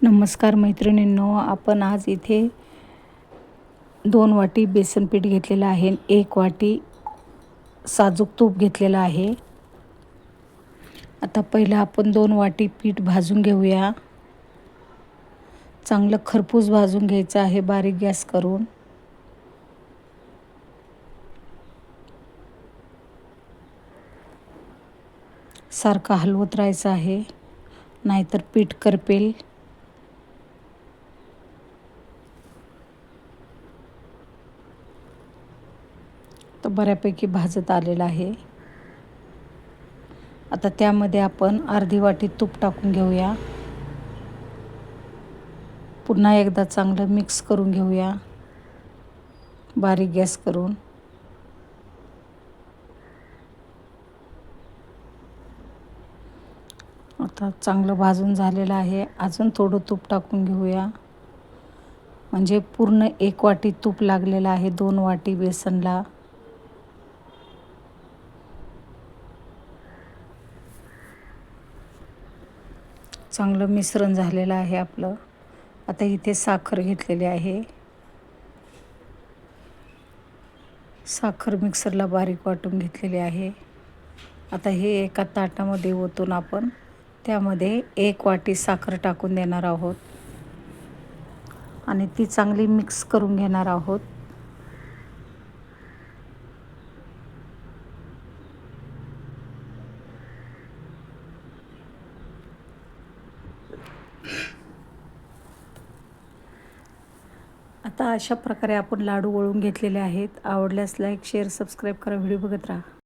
नमस्कार मैत्रिणींनो, आपण आज इथे 2 वाटी बेसन पीठ घेतलेलं आहे, 1 वाटी साजूक तूप घेतलेलं आहे. आता पहिलं आपण 2 वाटी पीठ भाजून घेऊया. चांगलं खरपूस भाजून घ्यायचं आहे बारीक गॅस करून. सारखं हलवत राहायचं आहे, नाहीतर पीठ करपेल. तर बऱ्यापैकी भाजत आलेलं आहे. आता त्यामध्ये आपण अर्धी वाटी तूप टाकून घेऊया. पुन्हा एकदा चांगलं मिक्स करून घेऊया बारीक गॅस करून. आता चांगलं भाजून झालेलं आहे. अजून थोडं तूप टाकून घेऊया. म्हणजे पूर्ण 1 वाटी तूप लागलेलं आहे 2 वाटी बेसनला. चांगलं मिश्रण झालेलं आहे आपलं. आता इथे साखर घेतलेली आहे. साखर मिक्सरला बारीक वाटून घेतलेली आहे. आता हे एका ताटामध्ये ओतून आपण त्यामध्ये 1 वाटी साखर टाकून देणार आहोत आणि ती चांगली मिक्स करून घेणार आहोत. आता अशा प्रकारे आपण लाडू वळून घेतलेले आहेत. आवडल्यास लाईक, शेअर, सबस्क्राईब करा. व्हिडिओ बघत राहा.